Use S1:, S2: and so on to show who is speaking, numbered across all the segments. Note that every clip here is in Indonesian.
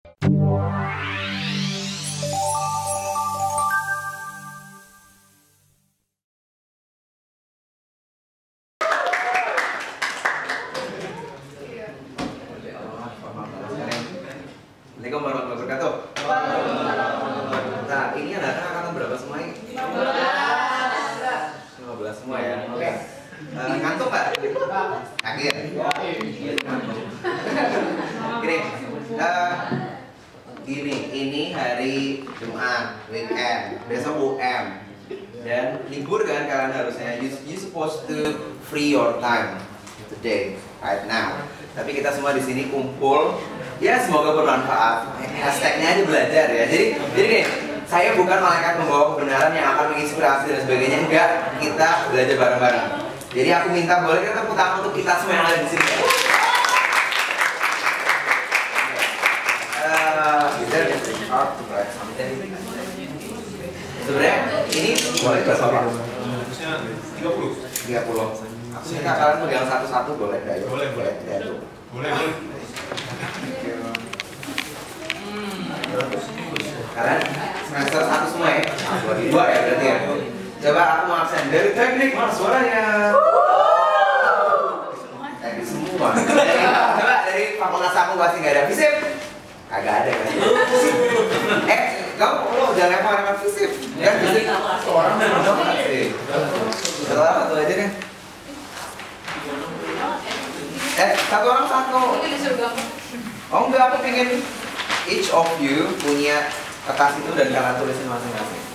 S1: Assalamualaikum warahmatullahi wabarakatuh. Nah, ini anak-anak angkatan berapa semua ini? 15 semua ya. Oke. Ngantuk nggak? Akhir. Gini, ini hari Jumat, weekend, besok UM, dan libur kan kalian harusnya. You supposed to free your time today, right now. Tapi kita semua di sini kumpul. Ya semoga bermanfaat. Hashtagnya aja belajar ya. Jadi nih, saya bukan malaikat membawa kebenaran yang akan menginspirasi dan sebagainya. Enggak, kita belajar bareng-bareng. Jadi aku minta boleh kita tepuk tangan untuk kita semua yang ada di sini. Sebenarnya ini boleh berapa Pak? 30. Aku minta kalian pegang satu-satu boleh nggak? Boleh. Karena semester 1 semua ya, 2 ya berarti ya. Coba aku mau absen dari teknik, mana suaranya? Teknik semua. Coba dari fakultas aku pasti nggak ada fisip. Kagak ada kan? Kamu udah lempar fisip? Ya fisip orang udah sih. Setelah satu aja kan? Satu orang satu. Oh enggak, aku pengen each of you punya kertas itu dan kalian tulisin masing-masing.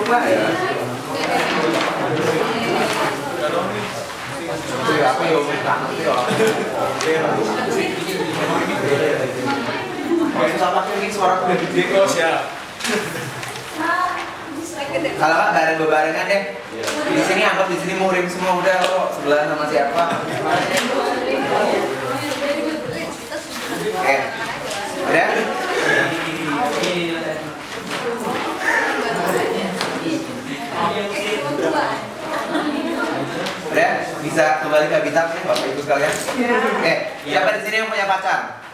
S1: Lupa ya. Apa yang susah pakai suara udah gede kok siap. Kalau nggak bareng-barengan deh. Di sini anggap di sini murim semua udah kok sebelah sama siapa. Oke, udah. Udah, bisa kembali ke habitatnya Bapak Ibu sekalian. Oke, siapa di sini yang punya pacar?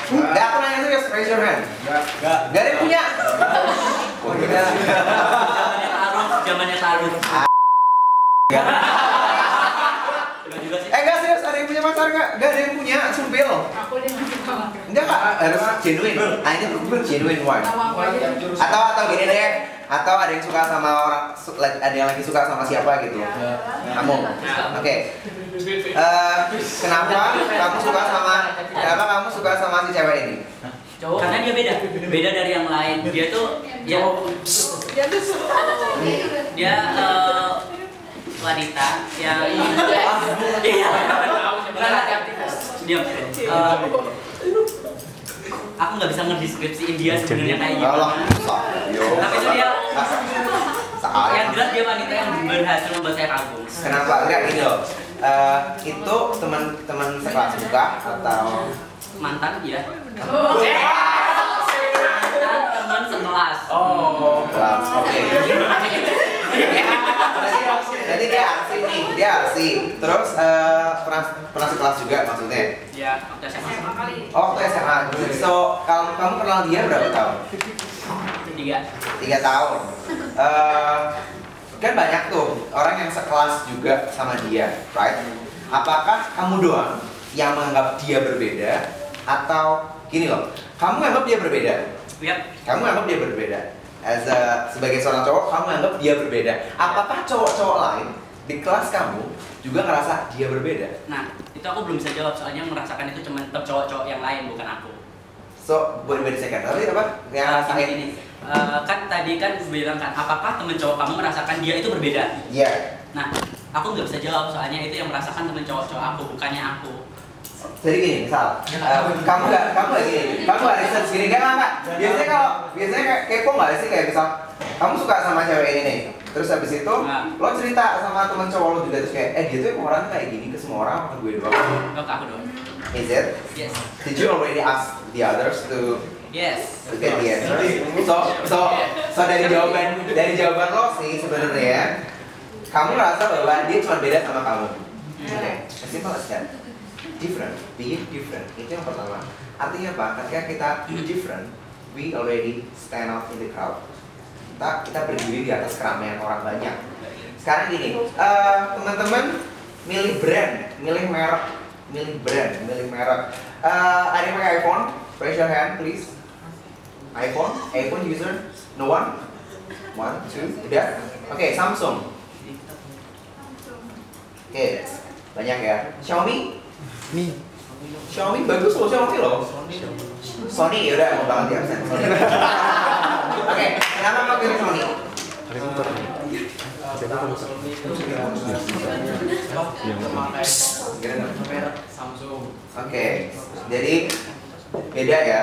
S1: Enggak, aku nanya serius, raise your hand. Enggak ada yang punya.
S2: Zamannya taruh.
S1: Enggak serius, ada yang punya pacar enggak? Enggak ada yang punya, sumpil.
S3: Aku yang punya.
S1: Enggak Kak, harus genuine. Nah ini genuine one. Atau gini deh, atau ada yang suka sama orang, ada yang lagi suka sama siapa gitu. Kamu. Oke. Kenapa kamu suka sama si cewek ini?
S2: Karena dia beda dari yang lain. Dia tuh dia wanita yang diam. Aku nggak bisa ngedeskripsiin dia sebenarnya kayak gimana. Tapi itu dia yang jelas dia wanita yang berhasil membuat saya kagum.
S1: Kenapa? Enggak gini loh. Itu teman sekelas buka atau
S2: mantan ya? Teman sekelas.
S1: Oh, kelas. Oke. Jadi dia arsi nih, dia arsi. Terus pernah sekelas juga maksudnya?
S2: Ya, waktu SMA.
S1: Oh, waktu SMA. So, kamu kenal dia berapa tahun? 3 tahun. Kan banyak tuh orang yang sekelas juga sama dia, right? Apakah kamu doang yang menganggap dia berbeda atau gini loh, kamu anggap dia berbeda?
S2: Yep.
S1: Kamu anggap dia berbeda. Sebagai seorang cowok, kamu anggap dia berbeda. Apakah cowok-cowok lain di kelas kamu juga ngerasa dia berbeda?
S2: Nah, itu aku belum bisa jawab soalnya merasakan itu cuma cowok-cowok yang lain bukan aku.
S1: So, boleh second, tapi apa? Yang rasain
S2: ini. Kan tadi kan bilang kan, apakah temen cowok kamu merasakan dia itu berbeda?
S1: Iya. Yeah.
S2: Nah, aku nggak bisa jawab soalnya itu yang merasakan temen cowok-cowok aku, bukannya aku.
S1: Jadi gini, misal, kamu nggak riset gini, enggak. Biasanya kayak kepo nggak sih, kayak misal, kamu suka sama cewek ini nih, terus habis itu lo cerita sama temen cowok lo juga terus kayak, dia tuh emang orangnya kayak gini ke semua orang, apa gue doang?
S2: Ke aku doang.
S1: Is it?
S2: Yes.
S1: Did you already ask the others to?
S2: Yes.
S1: To get the answer. So dari jawaban lo sih sebenarnya, Kamu merasa bahwa dia cuma beda sama kamu. Oke, as simple as that. Different, being different. Itu yang pertama. Artinya apa? Ketika kita different, we already stand out in the crowd. Kita berdiri di atas keramaian orang banyak. Sekarang gini, teman-teman milih brand, milih merek, milih brand, milih merek. Ada yang pakai iPhone? Raise your hand, please. iPhone user? No one? 1, 2, udah? Oke, Samsung. Oke, banyak ya. Xiaomi? Xiaomi bagus loh, Xiaomi loh. Sony, yaudah mau banget ya absen Sony. Oke, kenapa mau pilih Sony?
S3: Samsung.
S1: Oke, jadi beda ya.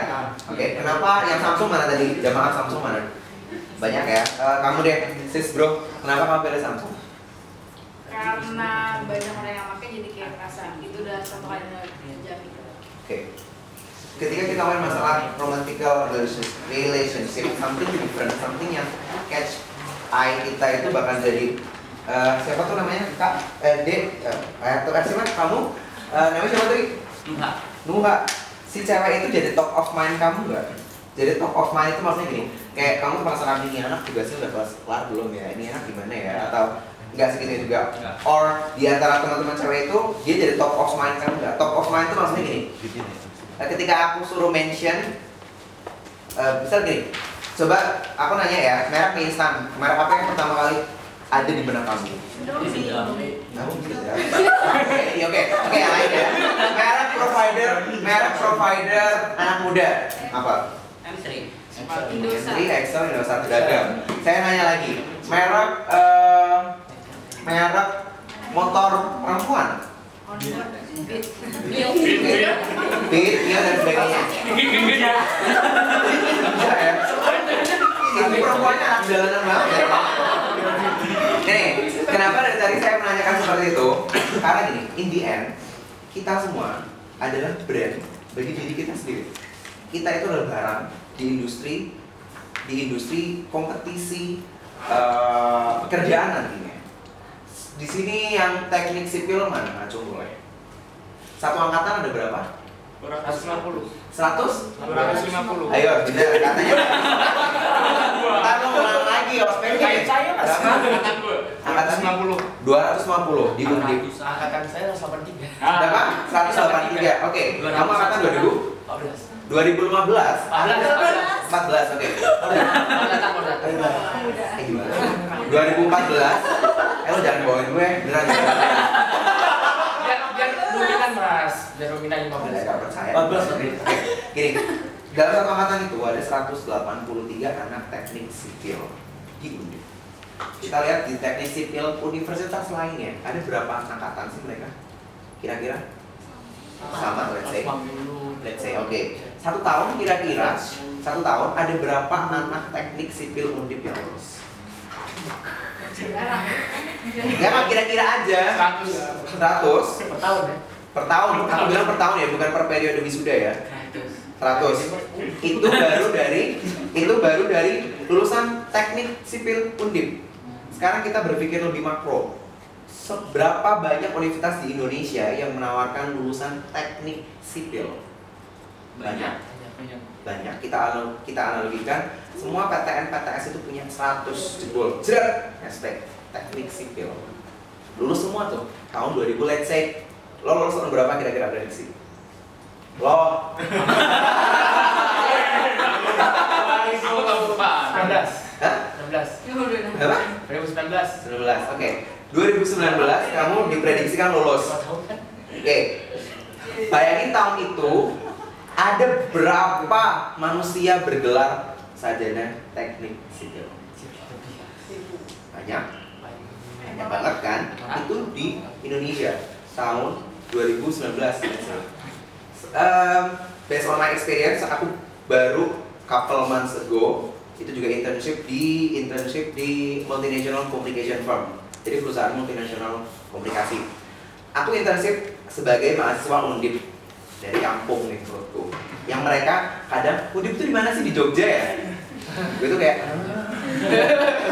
S1: Oke, kenapa yang Samsung mana tadi? Jamaah Samsung mana? Banyak ya. Kamu deh, sis bro. Kenapa kamu pilih Samsung?
S4: Karena banyak orang yang pakai jadi kayak perasaan itu udah satu kali terjadi.
S1: Oke. Ketika kita main masalah romantical relationship, something different, something yang catch eye kita itu bakal jadi siapa tuh namanya? Kak, siapa? Kamu? Namanya siapa tuh? Nuha. Si cewek itu jadi top of mind kamu nggak? Jadi top of mind itu maksudnya gini, kayak kamu penasaran ini anak tugasnya udah kelar belum ya? Ini anak gimana ya? Atau nggak segitu juga? Or di antara teman-teman cewek itu dia jadi top of mind kamu nggak? Top of mind itu maksudnya gini. Ketika aku suruh mention, misal gini, coba aku nanya ya, merek mie instan, merek apa yang pertama kali ada di benak kamu? Kamu gitu ya? Oke, yang lain ya. Merek provider anak muda apa?
S2: M3.
S1: M3, Excel, Indosat, Dagang. Saya nanya lagi, merek motor perempuan? Beat, iya dan sebagainya. Iya ya. Itu perempuannya anak jalanan banget ya. Nih, kenapa dari tadi saya menanyakan seperti itu? Karena gini, in the end, kita semua adalah brand bagi diri kita sendiri. Kita itu adalah barang di industri kompetisi pekerjaan nantinya. Di sini yang teknik sipil mana? Acung mulai. Satu angkatan ada berapa?
S3: 250.
S1: 100?
S3: 250.
S1: Ayo, benar katanya. Ntar lo ulang lagi, ospek. Berapa?
S3: Angkatan
S1: 250 di Undip.
S3: Angkatan saya 183.
S1: Berapa? 183. Oke. Kamu angkatan 2015? 14, oke. Gimana? 2014. Lo jangan bawain gue, beneran.
S3: Biar dominan Mas. Biar dominan 15.
S1: Gak percaya. 14, oke. Gini, dalam satu angkatan itu ada 183 anak teknik sipil di Undip. Kita lihat di teknik sipil universitas lainnya, ada berapa angkatan sih mereka? Kira-kira? Sama, let's say, oke. Satu tahun kira-kira, ada berapa anak teknik sipil Undip yang lulus? Jangan kira-kira aja. 100
S3: per tahun ya?
S1: Per tahun, aku bilang per tahun ya, bukan per periode wisuda ya. 100. Itu baru dari lulusan teknik sipil Undip. Sekarang kita berpikir lebih makro. Seberapa banyak universitas di Indonesia yang menawarkan lulusan teknik sipil? Banyak. Kita analogikan, semua PTN PTS itu punya 100 jebol. Hashtag teknik sipil. Lulus semua tuh tahun 2000, let's say. Lo lulus tahun berapa kira-kira prediksi? Lo
S3: 19.
S1: Hah?
S3: 19.
S1: Berapa?
S3: 2019.
S1: 19, oke. 2019 kamu diprediksikan lulus. Oke. Bayangin tahun itu ada berapa manusia bergelar sarjana teknik sipil? Banyak banget kan? Itu di Indonesia tahun 2019. Based on my experience, aku baru couple months ago itu juga internship di multinational communication firm. Jadi perusahaan multinasional komunikasi. Aku internship sebagai mahasiswa Undip dari kampung nih menurutku. Yang mereka kadang Undip itu di mana sih, di Jogja ya? Gue tuh kayak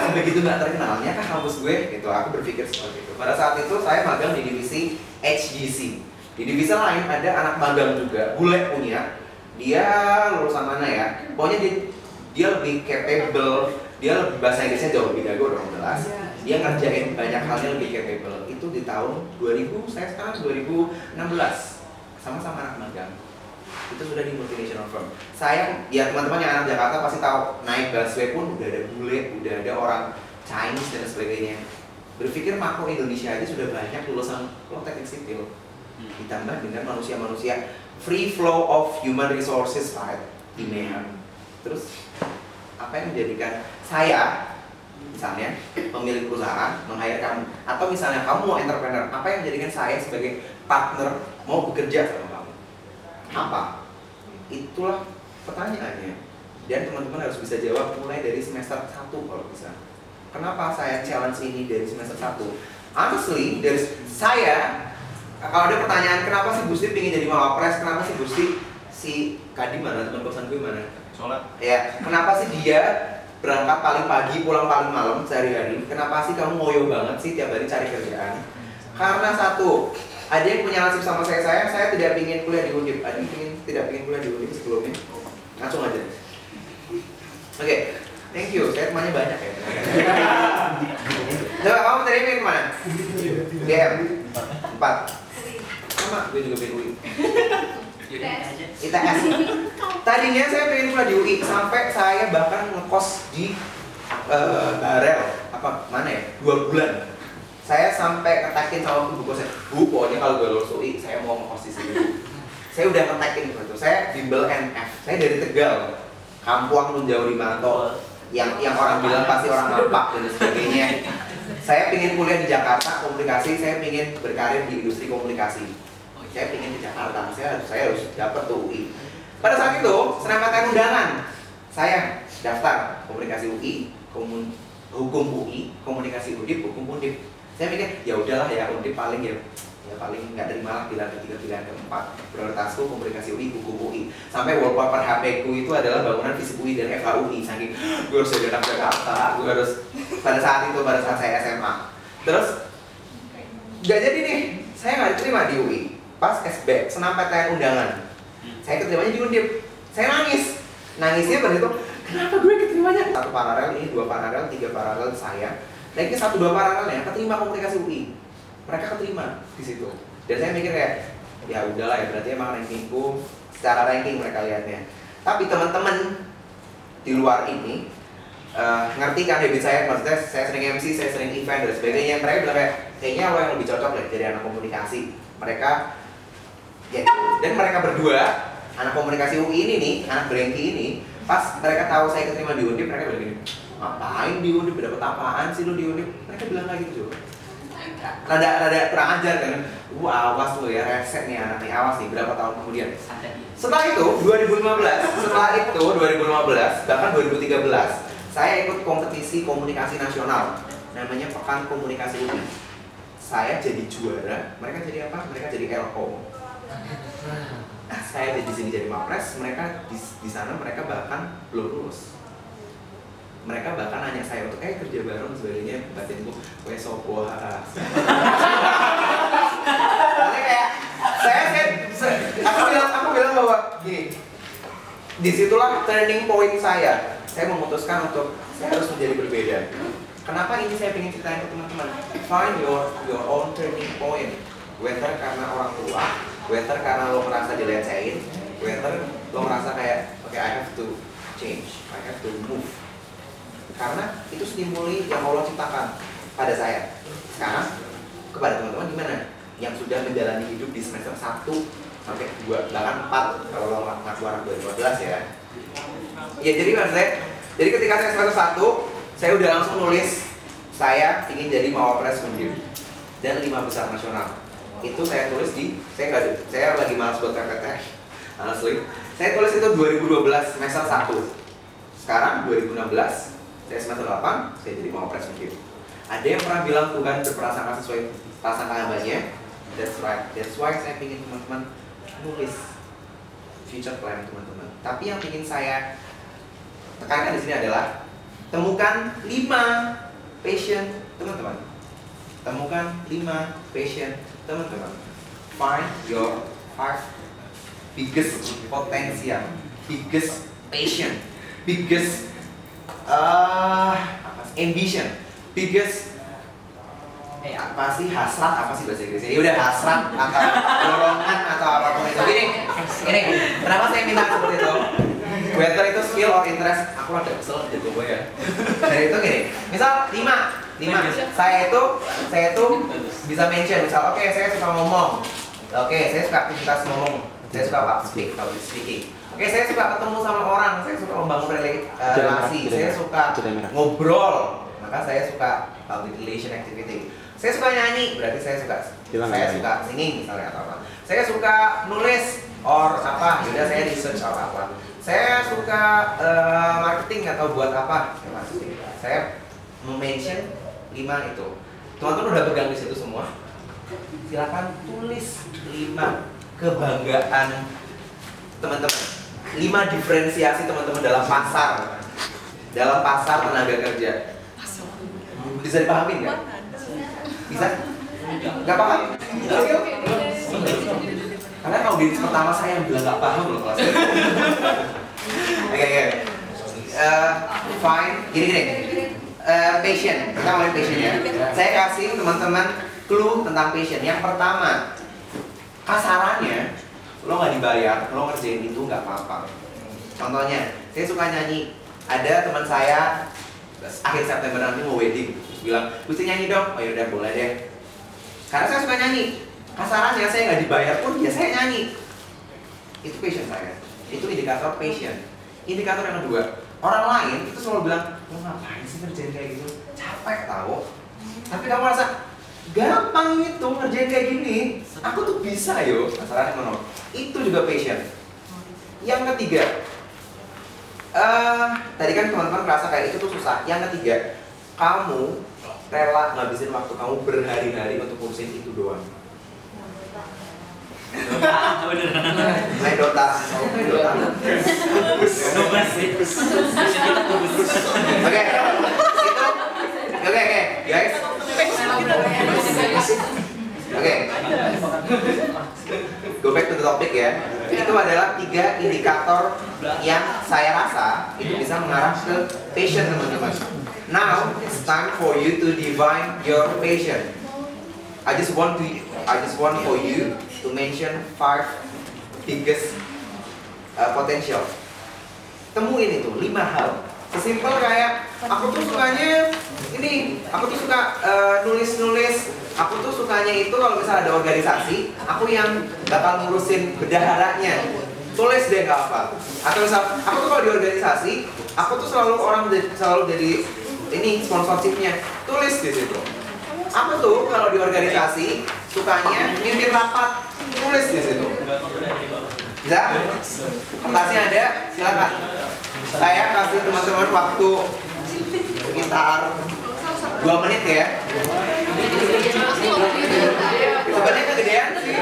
S1: sebegitu nggak terkenalnya kan kampus gue gitu. Aku berpikir seperti itu. Pada saat itu saya magang di divisi HGC. Di divisi lain ada anak magang juga, bule punya. Dia lulusan mana ya? Pokoknya dia lebih capable, dia lebih bahasa Inggrisnya jauh lebih jago dong jelas. Dia ngerjain banyak halnya lebih capable. Itu di tahun 2000, saya sekarang 2016 sama-sama anak magang. Itu sudah di multinational firm. Saya, ya teman-teman yang anak Jakarta pasti tahu, naik busway pun udah ada bule, udah ada orang Chinese dan sebagainya. Berpikir makro Indonesia aja sudah banyak lulusan teknik sipil. Ditambah dengan manusia-manusia free flow of human resources, right? Di MEHAM. Terus apa yang menjadikan saya, misalnya pemilik perusahaan meng-hire kamu, atau misalnya kamu mau entrepreneur, apa yang menjadikan saya sebagai partner mau bekerja sama kamu? Apa? Itulah pertanyaannya. Dan teman-teman harus bisa jawab mulai dari semester 1 kalau bisa. Kenapa saya challenge ini dari semester 1? Honestly, dari saya, kalau ada pertanyaan kenapa sih Gusti pengen jadi mawapres, kenapa sih Gusti si Kadi mana, teman kosan gue mana?
S3: Sholat.
S1: Ya, kenapa sih dia berangkat paling pagi, pulang paling malam sehari-hari? Kenapa sih kamu ngoyo banget sih tiap hari cari kerjaan? Karena satu, ada yang punya nasib sama saya tidak ingin kuliah di Undip. Ada yang tidak ingin kuliah di Undip sebelumnya. Langsung aja. Oke, thank you. Saya temannya banyak ya. Coba kamu tadi pengen kemana? GM 4. Sama, gue juga pengen UI. ITS. Tadinya saya pengen kuliah di UI sampai saya bahkan ngekos di Barel apa mana ya 2 bulan. Saya sampai ketakin sama ibu kosnya, Bu, pokoknya kalau gue lulus UI saya mau ngekos di sini. Saya udah ketakin gitu. Saya bimbel NF. Saya dari Tegal, Kampuang nun jauh di Manto, yang orang bilang pasti orang nampak dan sebagainya. Saya pengen kuliah di Jakarta komunikasi, saya pengen berkarir di industri komunikasi. Saya pengen di Jakarta, saya harus dapat tuh UI. Pada saat itu, snmptn undangan, saya daftar komunikasi UI, hukum UI, komunikasi Undip, hukum Undip. Saya mikir ya udahlah ya Undip paling ya paling nggak terima lah pilihan ketiga, pilihan keempat. Prioritasku komunikasi UI, hukum UI. Sampai wallpaper HP ku itu adalah bangunan FISIP UI dan FHUI. Saking gue harus jadi anak Jakarta, gue harus pada saat saya SMA. Terus nggak jadi nih, saya nggak diterima di UI. Pas SB, snmptn undangan, saya keterimanya di Undip. Saya nangis, nangisnya pada itu, kenapa gue keterimanya? 1 paralel ini, 2 paralel, 3 paralel saya. Lagi 1-2 paralelnya keterima komunikasi UI. Mereka keterima di situ. Dan saya mikir kayak, ya udahlah ya berarti emang rankingku secara ranking mereka lihatnya. Tapi teman-teman di luar ini ngerti kan habit saya, maksudnya saya sering MC, saya sering event dan sebagainya. Mereka bilang kayak, kayaknya lo yang lebih cocok deh jadi anak komunikasi. Mereka ya, dan mereka berdua anak komunikasi UI ini nih, anak Brengki ini, pas mereka tahu saya keterima di Undip, mereka bilang gini, ngapain di Undip, dapet apaan sih lu di Undip? Mereka bilang kayak gitu juga. Rada kurang ajar kan, awas lu ya, reset nih anak nih, awas nih, berapa tahun kemudian. Setelah itu 2015, bahkan 2013, saya ikut kompetisi komunikasi nasional, namanya Pekan Komunikasi UI. Saya jadi juara, mereka jadi apa? Mereka jadi LO. Saya di sini jadi mapres, mereka di sana mereka bahkan belum lulus. Mereka bahkan nanya saya untuk kerja bareng sebagainya, batinku gue sopo kayak aku bilang bahwa gini, disitulah turning point saya. Saya memutuskan untuk saya harus menjadi berbeda. Kenapa ini saya ingin ceritain ke teman-teman? Find your own turning point. Whether karena orang tua, whether karena lo merasa dilecehin, whether lo merasa kayak okay, I have to change, I have to move. Karena itu stimuli yang Allah ciptakan pada saya. Sekarang kepada teman-teman gimana? Yang sudah menjalani hidup di semester 1 sampai 2, bahkan 4 kalau lo ngaku anak 2015 ya. Ya jadi maksudnya, jadi ketika saya semester 1, saya udah langsung nulis saya ingin jadi mawapres Undip dan 5 besar nasional. Itu saya tulis di, saya lagi malas buat PPT, honestly. Saya tulis itu 2012 semester 1. Sekarang 2016 saya semester 8, saya jadi mawapres Undip. Ada yang pernah bilang Tuhan berprasangka sesuai prasangka hambanya. That's right. That's why saya ingin teman-teman nulis future plan teman-teman. Tapi yang ingin saya tekankan di sini adalah Temukan 5 passion teman-teman. Temukan 5 passion teman-teman. Find your 5 biggest potential, biggest passion, biggest ambition, biggest apa sih hasrat, apa sih bahasa Inggrisnya? Ya udah hasrat atau dorongan atau apapun itu. Ini kenapa saya minta seperti itu? Whether itu skill or interest, aku ada kesel jadi gue ya. Dari itu gini, misal 5 saya itu bisa mention, misal oke, saya suka ngomong, oke, saya suka aktivitas ngomong, saya suka public speaking. Oke, saya suka ketemu sama orang, saya suka membangun relasi, saya suka ngobrol, maka saya suka public relation activity. Saya suka nyanyi, berarti saya suka singing misalnya atau apa. Saya suka nulis or apa, yaudah saya research or apa. Saya suka marketing atau buat apa, saya mention 5 itu. Teman-teman udah pegang di situ semua. Silakan tulis 5 kebanggaan teman-teman. 5 diferensiasi teman-teman dalam pasar tenaga kerja. Bisa dipahami nggak? Bisa? Nggak paham? Oke. Karena kalau di pertama saya yang bilang nggak paham loh kelas. Oke. Fine. Gini. Passion. Kita mulai passion ya. Saya kasih teman-teman clue tentang passion. Yang pertama, kasarannya lo nggak dibayar, lo ngerjain itu nggak apa-apa. Contohnya, saya suka nyanyi. Ada teman saya akhir September nanti mau wedding, terus bilang, "Gusti nyanyi dong." Oh yaudah boleh deh. Karena saya suka nyanyi. Kasarannya saya nggak dibayar pun ya saya nyanyi. Itu passion saya. Itu indikator passion. Indikator yang kedua, orang lain itu selalu bilang, "Lo ngapain sih ngerjain kayak gitu? Capek tau." Tapi kamu merasa gampang itu ngerjain kayak gini. Aku tuh bisa yo. Kasarannya menurut. Itu juga passion. Yang ketiga, tadi kan teman-teman merasa kayak itu tuh susah. Yang ketiga, kamu rela ngabisin waktu kamu berhari-hari untuk ngurusin itu doang. Main Dota. Oke, guys. Oke. Go back to the topic ya. Itu adalah 3 indikator yang saya rasa itu bisa mengarah ke passion teman-teman. Now it's time for you to define your passion. I just want for you to mention 5 biggest potential. Temuin itu 5 hal. Sesimpel kayak aku tuh sukanya ini, aku tuh suka nulis-nulis. Aku tuh sukanya itu kalau misalnya ada organisasi, aku yang bakal ngurusin bendaharanya. Tulis deh nggak apa. Atau misal, aku tuh kalau di organisasi, aku tuh selalu jadi ini sponsorshipnya. Tulis di situ. Aku tuh kalau di organisasi sukanya mimpin rapat. Tulis di situ. Bisa? Kertasnya ada, silakan. Saya kasih teman-teman waktu sekitar 2 menit ya. Sebenarnya kegedean sih.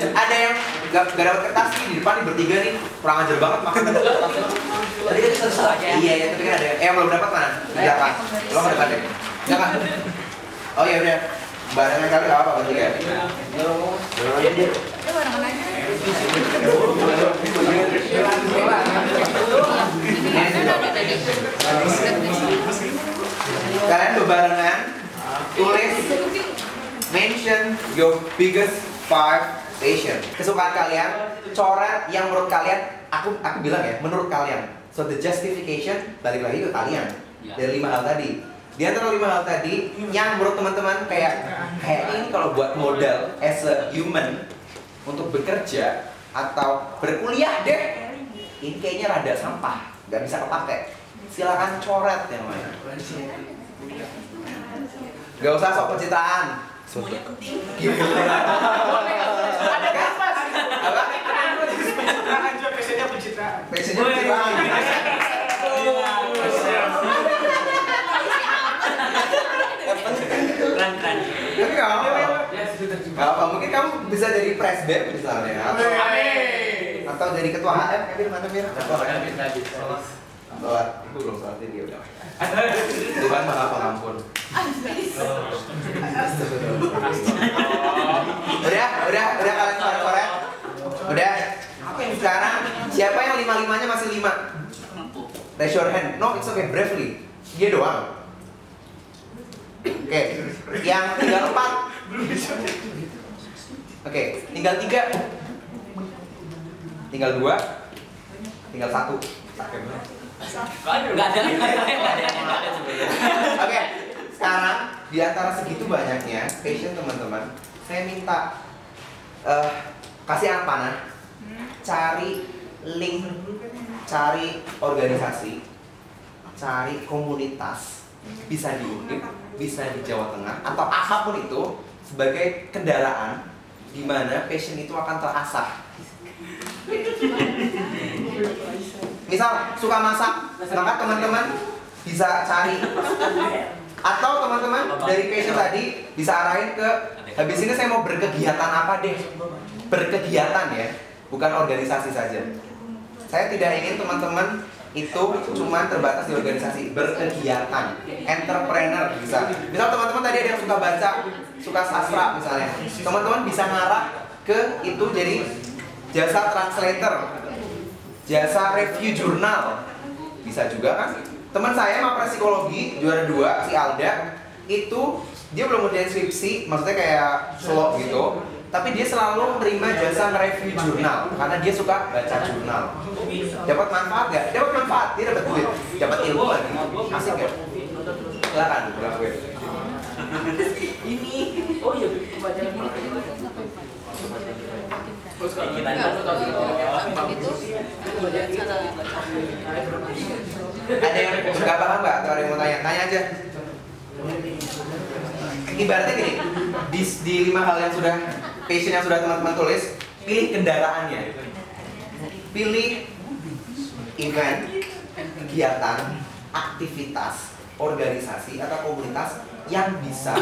S1: Ada yang gak dapat kertas nih di depan nih bertiga nih, kurang ajar banget makan. Tadi kan selesai. Iya, tapi kan ada yang belum dapat mana? Silakan. Lo ke depan deh. Silakan. Oh ya udah. Barengan kali nggak apa bertiga. Kalian bebarengan tulis mention your biggest 5 passion. Kesukaan kalian, coret yang menurut kalian, aku bilang ya, menurut kalian. So the justification balik lagi ke kalian dari 5 hal tadi. Di antara 5 hal tadi, yang menurut teman-teman kayak ini kalau buat modal as a human untuk bekerja atau berkuliah deh, ini kayaknya rada sampah, nggak bisa kepake. Silakan coret yang mana. Gak usah sok pencitraan.
S2: Semuanya penting.
S3: Ada apa sih?
S1: Apa?
S3: Pencitraan juga, passionnya pencitraan.
S1: Passionnya pencitraan.
S2: Keren.
S1: Tapi nggak apa, mungkin kamu bisa jadi presbem misalnya, atau jadi ketua HM, Kevin mana Mir? sholat. Ibu belum sholat dia udah. Tuhan maha pengampun. Udah kalian korek-korek. Udah. Sekarang siapa yang 5-5-nya masih 5? Raise your hand. No, it's okay, bravely. Dia doang. Oke, yang tinggal 4. Oke, tinggal 3. Tinggal 2. Tinggal 1.
S2: Enggak ada.
S1: Oke, sekarang di antara segitu banyaknya passion teman-teman, saya minta kasih anak panah, cari link, cari organisasi, cari komunitas, bisa di Undip, bisa di Jawa Tengah atau apapun itu sebagai kendaraan di mana passion itu akan terasah. Misal suka masak, maka teman-teman bisa cari, atau teman-teman dari passion tadi bisa arahin ke habis ini saya mau berkegiatan apa deh. Berkegiatan ya, bukan organisasi saja. Saya tidak ingin teman-teman itu cuma terbatas di organisasi, berkegiatan, entrepreneur bisa. Misal teman-teman tadi ada yang suka baca, suka sastra misalnya, teman-teman bisa ngarah ke itu jadi jasa translator, jasa review jurnal, bisa juga kan? Teman saya mapres psikologi juara 2 si Alda itu dia belum ngerjain skripsi, maksudnya kayak slow gitu, tapi dia selalu menerima jasa nge-review jurnal karena dia suka baca jurnal. Dapat manfaat nggak? Dapat manfaat, dia dapat duit, dapat ilmu lagi, asik ya? Silakan, berlakuin.
S2: Ini, oh iya,
S1: ada yang nggak paham nggak? Atau ada yang mau tanya? Tanya aja. Ibaratnya gini, di 5 hal yang sudah passion yang sudah teman-teman tulis, pilih kendaraannya, pilih event, kegiatan, aktivitas, organisasi atau komunitas yang bisa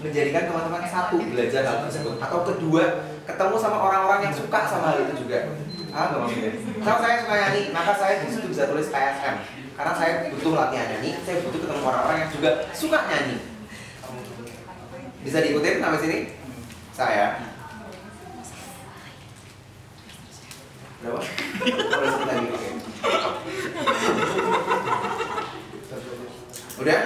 S1: menjadikan teman-teman satu belajar hal tersebut, atau kedua ketemu sama orang-orang yang suka sama hal itu juga. Nggak maksudnya. Kalau saya suka nyanyi, maka saya di situ bisa tulis KSM karena saya butuh latihan nyanyi, saya butuh ketemu orang-orang yang juga suka nyanyi. Bisa diikutin sampai sini? Saya. Berapa? Boleh sebut lagi, oke. Udah?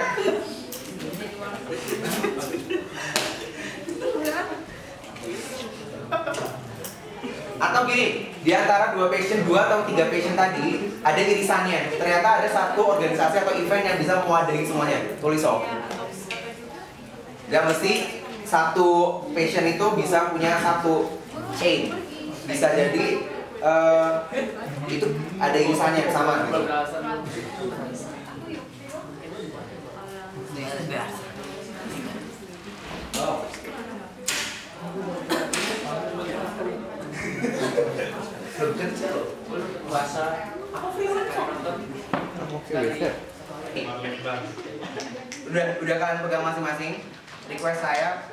S1: Atau gini, di antara 2 passion, 2 atau 3 passion tadi ada irisannya. Ternyata ada satu organisasi atau event yang bisa mewadahi semuanya. Tulis so. Dan mesti satu passion itu bisa punya satu chain. Bisa jadi itu ada irisannya sama gitu. Belum kerja loh. Puasa. Apa Udah kalian pegang masing-masing. Request saya,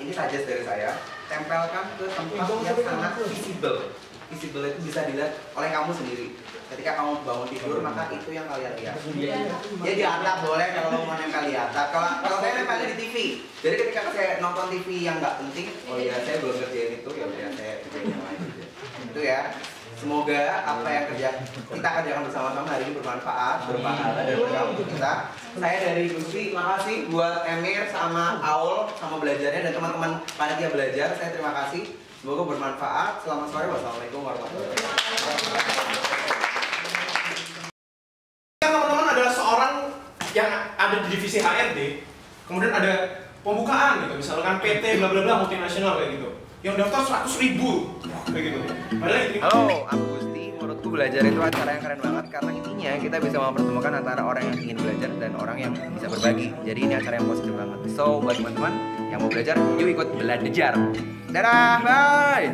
S1: ini suggest dari saya, tempelkan ke tempat yang sangat visible. Visible itu bisa dilihat oleh kamu sendiri. Ketika kamu bangun tidur, maka itu yang kalian lihat. Ya di atap boleh kalau mau nempel di atap. Kalau saya nempelnya di TV. Jadi ketika saya nonton TV yang nggak penting, oh iya saya belum kerjain itu, ya udah saya kerjain yang lain. Itu ya. Semoga apa yang kita kerjakan bersama-sama hari ini bermanfaat, berpahala dan berkah untuk kita. Saya dari Gusti, terima kasih buat Emir sama Aul sama belajarnya dan teman-teman panitia belajar. Saya terima kasih. Semoga bermanfaat. Selamat sore. Wassalamualaikum warahmatullahi wabarakatuh.
S3: Teman-teman adalah seorang yang ada di divisi HRD, kemudian ada pembukaan gitu, misalkan PT bla bla bla multinasional kayak gitu. Yang daftar 100.000 kayak gitu. Padahal ini
S1: Halo, aku Gusti. Menurutku belajar itu acara yang keren banget karena intinya kita bisa mempertemukan antara orang yang ingin belajar dan orang yang bisa berbagi. Jadi ini acara yang positif banget. So buat teman-teman yang mau belajar, yuk ikut belajar. Dadah, bye.